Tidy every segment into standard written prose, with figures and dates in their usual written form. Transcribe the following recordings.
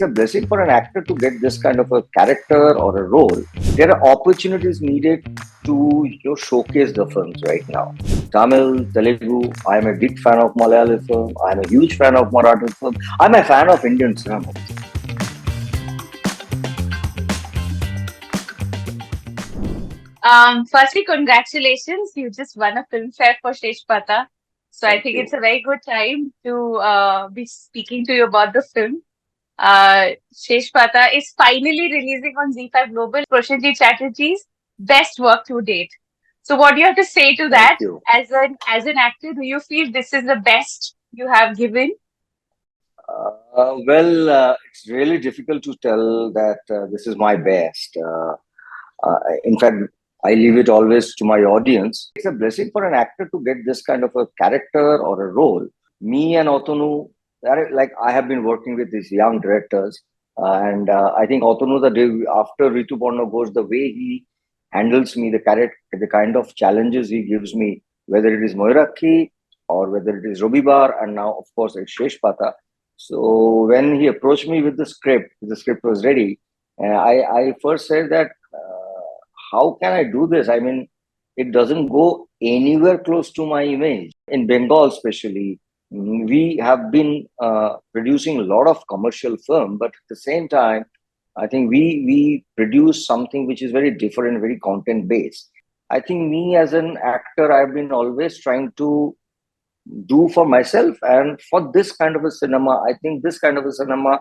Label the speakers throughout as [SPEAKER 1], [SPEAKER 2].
[SPEAKER 1] a blessing for an actor to get this kind of a character or a role. There are opportunities needed to showcase the films right now. Tamil, Telugu, I am a big fan of Malayalam film. I am a huge fan of Marathi film. I'm a fan of Indian cinema.
[SPEAKER 2] Firstly, congratulations. You just won a Filmfare for Shesh Pata. So I
[SPEAKER 1] Thank
[SPEAKER 2] think it's
[SPEAKER 1] you.
[SPEAKER 2] a very good time to be speaking to you about the film. Shesh Pata is finally releasing on Zee5 Global, Prosenjit Chatterjee's best work to date. So what do you have to say to
[SPEAKER 1] Thank
[SPEAKER 2] that?
[SPEAKER 1] you.
[SPEAKER 2] As an actor, do you feel this is the best you have given?
[SPEAKER 1] It's really difficult to tell that this is my best. In fact, I leave it always to my audience. It's a blessing for an actor to get this kind of a character or a role. Me and Otonu, like I have been working with these young directors, and I think Otonu, the day after Ritu Porno goes, the way he handles me, the character, the kind of challenges he gives me, whether it is Moiraki or whether it is Robibar, and now of course it's Shesh Pata. So when he approached me with the script was ready, I first said that how can I do this? I mean, it doesn't go anywhere close to my image. In Bengal, especially, we have been producing a lot of commercial film, but at the same time, I think we produce something which is very different, very content based. I think me as an actor, I've been always trying to do for myself and for this kind of a cinema. I think this kind of a cinema,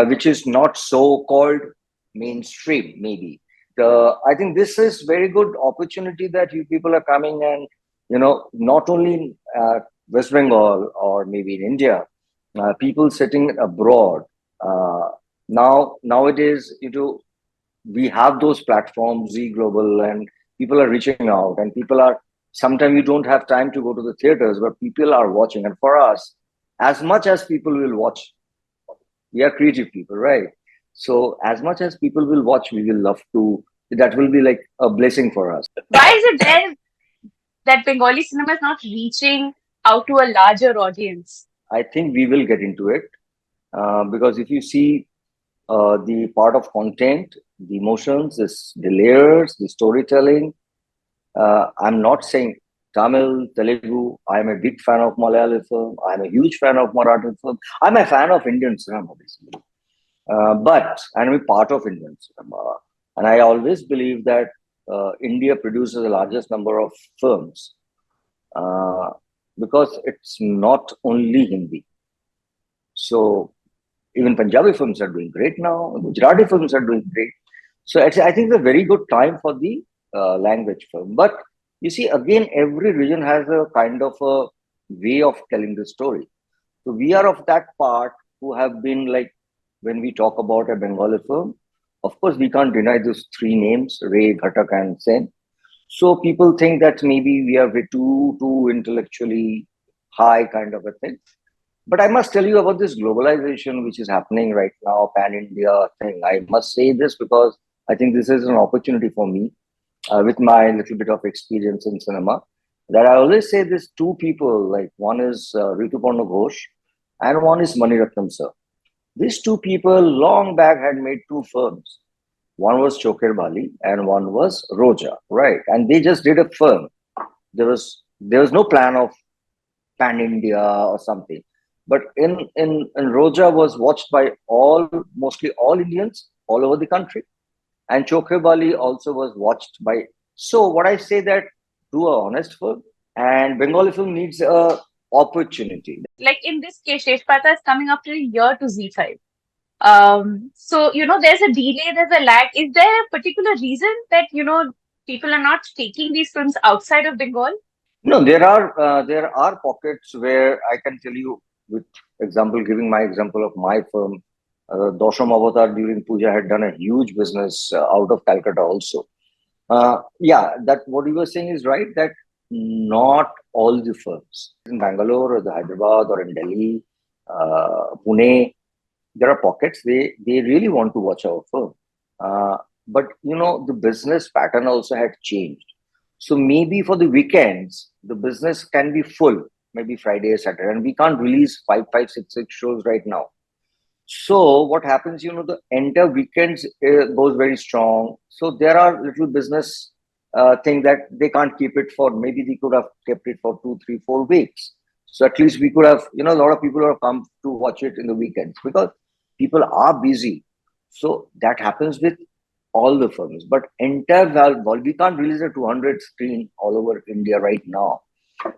[SPEAKER 1] which is not so called mainstream, maybe. I think this is very good opportunity that you people are coming and not only in West Bengal or maybe in India, people sitting abroad. Nowadays, we have those platforms, Z Global, and people are reaching out, and people are sometimes you don't have time to go to the theaters, but people are watching. And for us, as much as people will watch, we are creative people, right? So as much as people will watch, we will love to. That will be like a blessing for us.
[SPEAKER 2] Why is it there that Bengali cinema is not reaching out to a larger audience?
[SPEAKER 1] I think we will get into it because if you see the part of content, the emotions, the layers, the storytelling. I'm not saying Tamil, Telugu. I'm a big fan of Malayalam film. I'm a huge fan of Marathi film. I'm a fan of Indian cinema, basically. But I'm a part of Indian cinema. And I always believe that India produces the largest number of films uh, because it's not only Hindi. So even Punjabi films are doing great now. Gujarati films are doing great. So I think it's a very good time for the language film. But you see, again, every region has a kind of a way of telling the story. So we are of that part who have been like, when we talk about a Bengali film, of course, we can't deny those three names, Ray, Ghatak, and Sen. So people think that maybe we are way too intellectually high kind of a thing. But I must tell you about this globalization which is happening right now, pan India thing. I must say this because I think this is an opportunity for me with my little bit of experience in cinema. That I always say this two people, like one is Rituparna Ghosh and one is Mani Ratnam sir. These two people long back had made two films. One was Choker Bali and one was Roja, right? And they just did a film. There was no plan of pan India or something. But in Roja was watched by mostly all Indians all over the country. And Chokhe Bali also was watched by. So what I say that do a honest film and Bengali film needs a opportunity.
[SPEAKER 2] Like in this case, Shesh Pata is coming after a year to Zee5. So, there's a delay, there's a lag. Is there a particular reason that, people are not taking these films outside of Bengal?
[SPEAKER 1] No, there are pockets where I can tell you with example, giving my example of my film, Dosham Avatar during Puja had done a huge business out of Calcutta also. Yeah, that what you were saying is right. That not all the firms in Bangalore or the Hyderabad or in Delhi, Pune, there are pockets they really want to watch our film. But the business pattern also had changed. So maybe for the weekends, the business can be full, maybe Friday or Saturday, and we can't release five, six shows right now. So what happens, the entire weekends goes very strong. So there are little business thing that they can't keep it for. Maybe they could have kept it for 2, 3, 4 weeks. So at least we could have, a lot of people have come to watch it in the weekends because people are busy. So that happens with all the films. But entire we can't release a 200 screen all over India right now.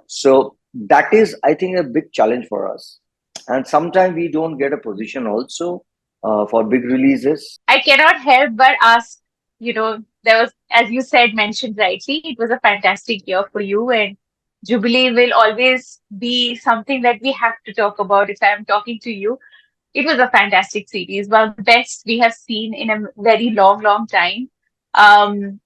[SPEAKER 1] So that is, I think, a big challenge for us. And sometimes we don't get a position also for big releases.
[SPEAKER 2] I cannot help but ask, there was, as you said, mentioned rightly, it was a fantastic year for you, and Jubilee will always be something that we have to talk about. If I'm talking to you, it was a fantastic series, one of the best we have seen in a very long, long time. Um,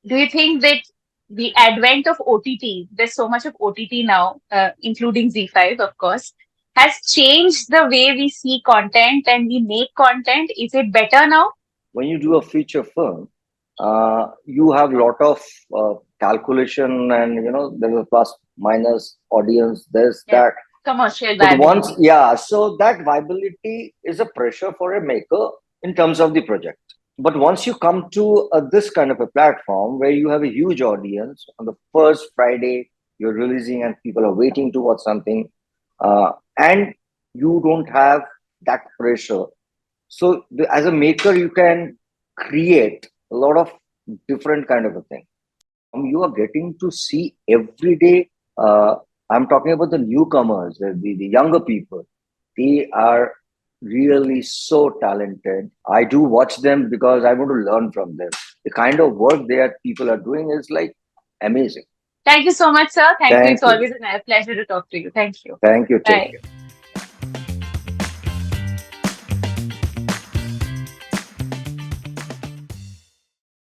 [SPEAKER 2] do you think that the advent of OTT, there's so much of OTT now, including Z5, of course, has changed the way we see content and we make content? Is it better now?
[SPEAKER 1] When you do a feature film, you have a lot of calculation, and there's a plus minus audience, there's
[SPEAKER 2] Yeah,
[SPEAKER 1] that.
[SPEAKER 2] commercial
[SPEAKER 1] But once,
[SPEAKER 2] viability.
[SPEAKER 1] yeah, so that viability is a pressure for a maker in terms of the project. But once you come to this kind of a platform where you have a huge audience on the first Friday, you're releasing and people are waiting to watch something, and you don't have that pressure. So as a maker, you can create a lot of different kind of a thing. You are getting to see every day. I'm talking about the newcomers, the younger people. They are really so talented. I do watch them because I want to learn from them. The kind of work that people are doing is like amazing.
[SPEAKER 2] Thank you so much, sir. Thank you. It's
[SPEAKER 1] Thank you.
[SPEAKER 2] always a pleasure to talk to you. Thank you.
[SPEAKER 1] Thank you. Take
[SPEAKER 2] Bye.
[SPEAKER 1] care.